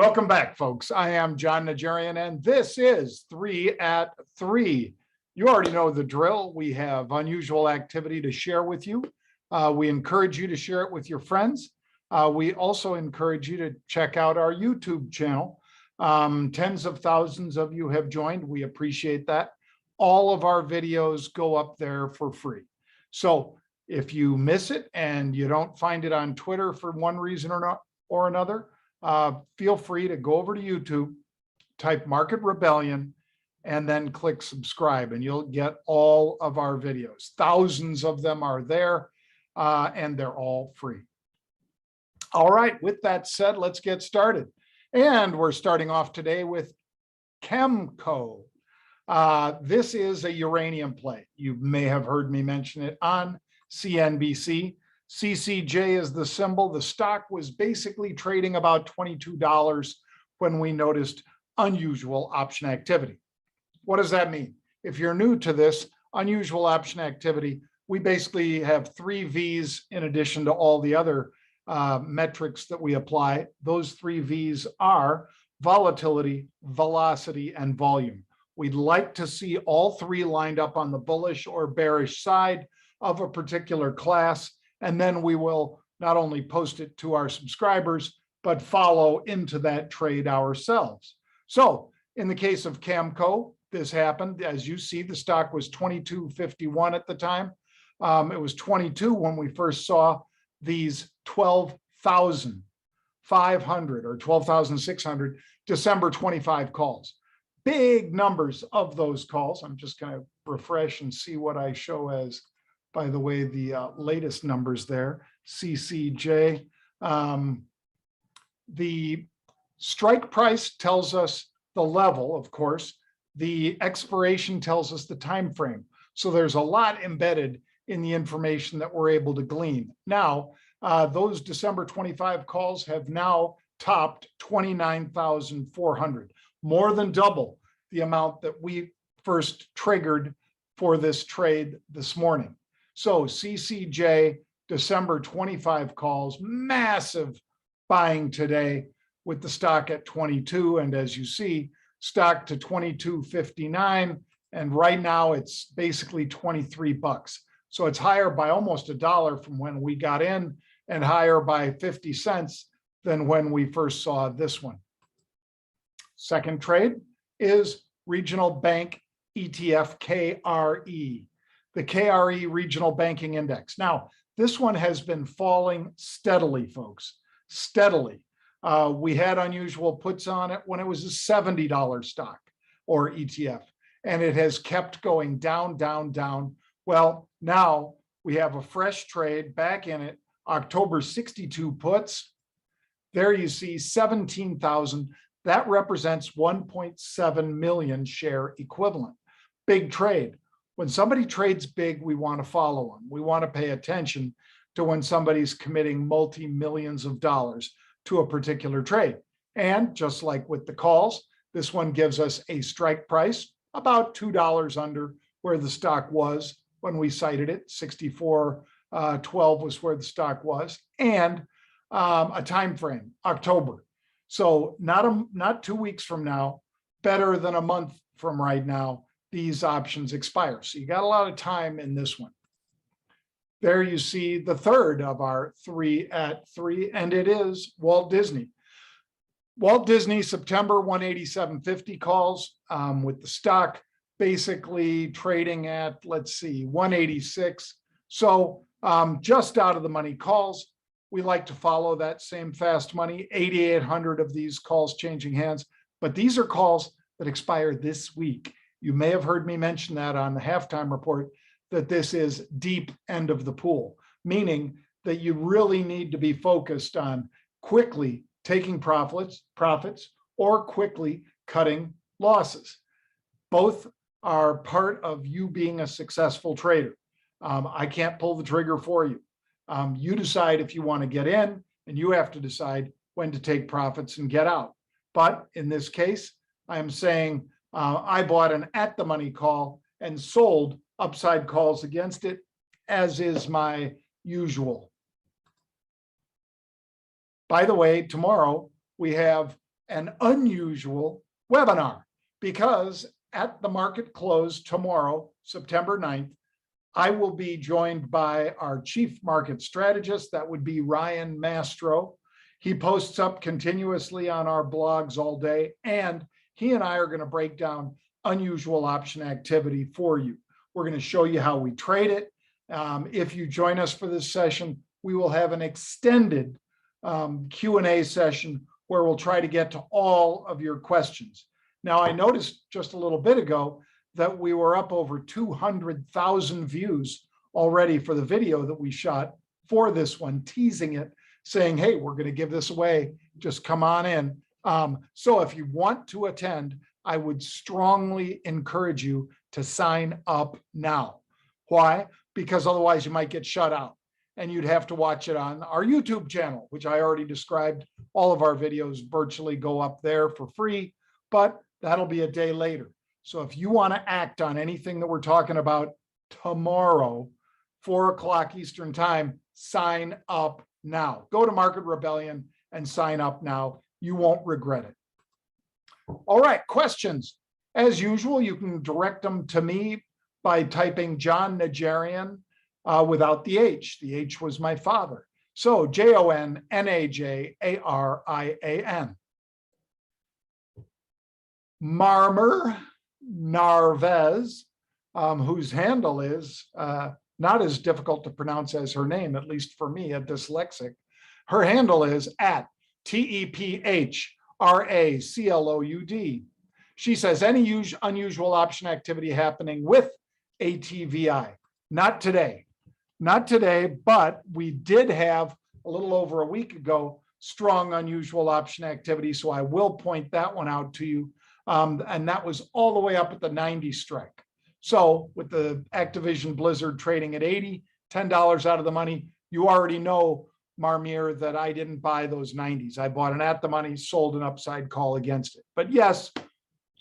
Welcome back, folks. I am Jon Najarian, and this is 3 at 3. You already know the drill. We have unusual activity to share with you. We encourage you to share it with your friends. We also encourage you to check out our YouTube channel. Tens of thousands of you have joined. We appreciate that. All of our videos go up there for free. So if you miss it and you don't find it on Twitter for one reason or another, feel free to go over to YouTube, type Market Rebellion, and then click subscribe, and you'll get all of our videos. Thousands of them are there, and they're all free. All right, with that said, let's get started. And we're starting off today with KRE. This is a uranium play. You may have heard me mention it on CNBC. CCJ is the symbol. The stock was basically trading about $22 when we noticed unusual option activity. What does that mean? If you're new to this unusual option activity, we basically have 3 V's in addition to all the other metrics that we apply. Those 3 V's are volatility, velocity, and volume. We'd like to see all 3 lined up on the bullish or bearish side of a particular class. And then we will not only post it to our subscribers, but follow into that trade ourselves. So in the case of KRE, this happened. As you see, the stock was $22.51 at the time. It was 22 when we first saw these 12,500 or 12,600 December 25 calls. Big numbers of those calls. I'm just going to refresh and see what I show as, by the way, the latest numbers there, CCJ. The strike price tells us the level, of course. The expiration tells us the time frame. So there's a lot embedded in the information that we're able to glean. Now, those December 25 calls have now topped 29,400, more than double the amount that we first triggered for this trade this morning. So CCJ, December 25 calls, massive buying today with the stock at 22. And as you see, stock to 22.59. And right now it's basically 23 bucks. So it's higher by almost $1 from when we got in and higher by 50 cents than when we first saw this one. Second trade is Regional Bank ETF KRE. The KRE Regional Banking Index. Now, this one has been falling steadily, folks, steadily. We had unusual puts on it when it was a $70 stock or ETF, and it has kept going down, down, down. Well, now we have a fresh trade back in it, October 62 puts. There you see 17,000. That represents 1.7 million share equivalent. Big trade. When somebody trades big, we want to follow them. We want to pay attention to when somebody's committing multi-millions of dollars to a particular trade. And just like with the calls, this one gives us a strike price about $2 under where the stock was when we cited it. 64.12 was where the stock was, and a time frame, October. So not 2 weeks from now, better than a month from right now, these options expire. So you got a lot of time in this one. There you see the third of our 3 at 3, and it is Walt Disney. Walt Disney, September 187.50 calls with the stock basically trading at, let's see, 186. So just out of the money calls. We like to follow that same fast money, 8,800 of these calls changing hands, but these are calls that expire this week. You may have heard me mention that on the halftime report, that this is deep end of the pool, meaning that you really need to be focused on quickly taking profits or quickly cutting losses. Both are part of you being a successful trader. I can't pull the trigger for you. You decide if you want to get in, and you have to decide when to take profits and get out. But in this case, I am saying I bought an at the money call and sold upside calls against it, as is my usual. By the way, tomorrow we have an unusual webinar because at the market close tomorrow, September 9th, I will be joined by our chief market strategist. That would be Ryan Mastro. He posts up continuously on our blogs all day, and he and I are going to break down unusual option activity for you. We're going to show you how we trade it. If you join us for this session, we will have an extended Q&A session where we'll try to get to all of your questions. Now, I noticed just a little bit ago that we were up over 200,000 views already for the video that we shot for this one, teasing it, saying, hey, we're going to give this away. Just come on in. So if you want to attend, I would strongly encourage you to sign up now. Why? Because otherwise you might get shut out and you'd have to watch it on our YouTube channel, which I already described. All of our videos virtually go up there for free, but that'll be a day later. So if you want to act on anything that we're talking about tomorrow, 4 o'clock Eastern time, sign up now. Go to Market Rebellion and sign up now. You won't regret it. All right, questions. As usual, you can direct them to me by typing Jon Najarian without the H. The H was my father. So JONNAJARIAN. Marmer Narvez, whose handle is not as difficult to pronounce as her name, at least for me, a dyslexic. Her handle is at TEPHRACLOUD. She says, any unusual option activity happening with ATVI? Not today. Not today, but we did have a little over a week ago strong unusual option activity. So I will point that one out to you. And that was all the way up at the 90 strike. So with the Activision Blizzard trading at 80, $10 out of the money, you already know, Marmir, that I didn't buy those 90s. I bought an at the money, sold an upside call against it. But yes,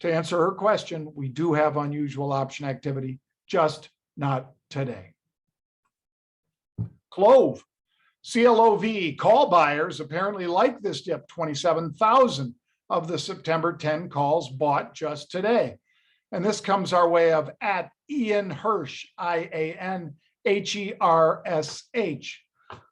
to answer her question, we do have unusual option activity, just not today. Clove, CLOV, call buyers apparently like this dip. 27,000 of the September 10 calls bought just today. And this comes our way of at Ian Hirsch, IANHERSH.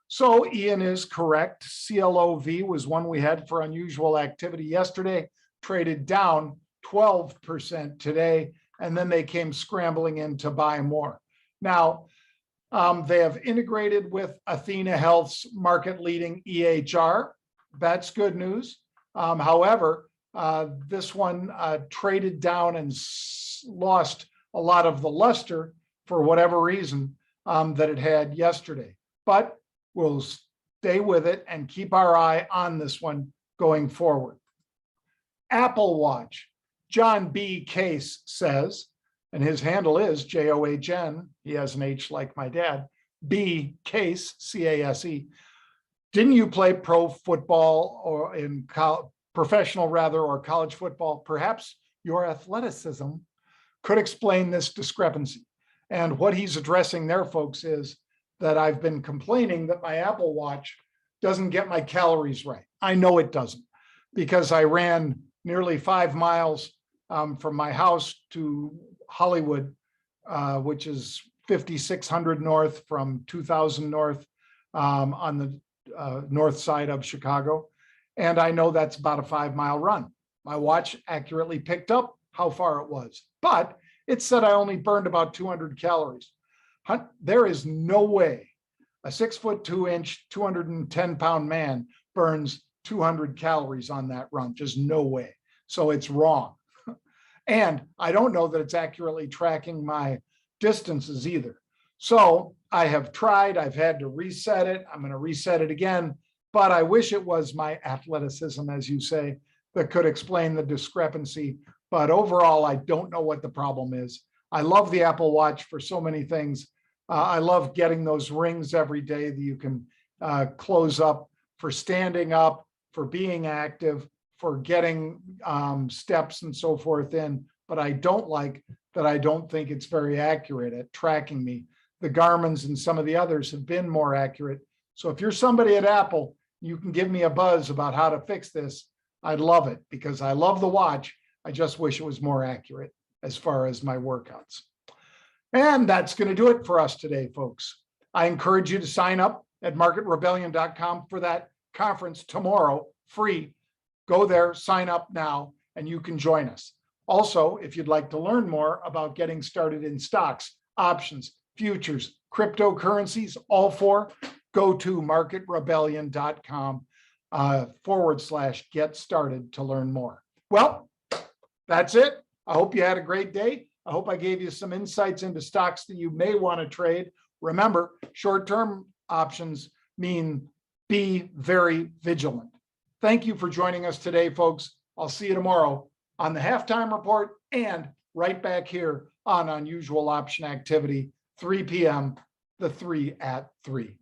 So Ian is correct. CLOV was one we had for unusual activity yesterday, traded down 12% today, and then they came scrambling in to buy more. Now, they have integrated with Athena Health's market-leading EHR. That's good news. However, this one traded down and lost a lot of the luster for whatever reason that it had yesterday. But we'll stay with it and keep our eye on this one going forward. Apple Watch, John B. Case says, and his handle is JOHN, he has an H like my dad, B. Case, C-A-S-E. Didn't you play pro football or in professional rather, or college football? Perhaps your athleticism could explain this discrepancy. And what he's addressing there, folks, is that I've been complaining that my Apple Watch doesn't get my calories right. I know it doesn't, because I ran nearly 5 miles from my house to Hollywood, which is 5,600 north from 2,000 north on the north side of Chicago. And I know that's about a 5-mile run. My watch accurately picked up how far it was, but it said I only burned about 200 calories. There is no way a 6'2", 210-pound man burns 200 calories on that run. Just no way. So it's wrong. And I don't know that it's accurately tracking my distances either. So I have tried, I've had to reset it. I'm going to reset it again, but I wish it was my athleticism, as you say, that could explain the discrepancy. But overall, I don't know what the problem is. I love the Apple Watch for so many things. I love getting those rings every day that you can close up for standing up, for being active, for getting steps and so forth in. But I don't like that. I don't think it's very accurate at tracking me. The Garmin's and some of the others have been more accurate. So if you're somebody at Apple, you can give me a buzz about how to fix this. I'd love it because I love the watch. I just wish it was more accurate as far as my workouts. And that's going to do it for us today, folks. I encourage you to sign up at marketrebellion.com for that conference tomorrow, free. Go there, sign up now, and you can join us. Also, if you'd like to learn more about getting started in stocks, options, futures, cryptocurrencies, all four, go to marketrebellion.com /get started to learn more. Well, that's it. I hope you had a great day. I hope I gave you some insights into stocks that you may want to trade. Remember, short-term options mean be very vigilant. Thank you for joining us today, folks. I'll see you tomorrow on the halftime report and right back here on Unusual Option Activity, 3 p.m., the 3 at 3.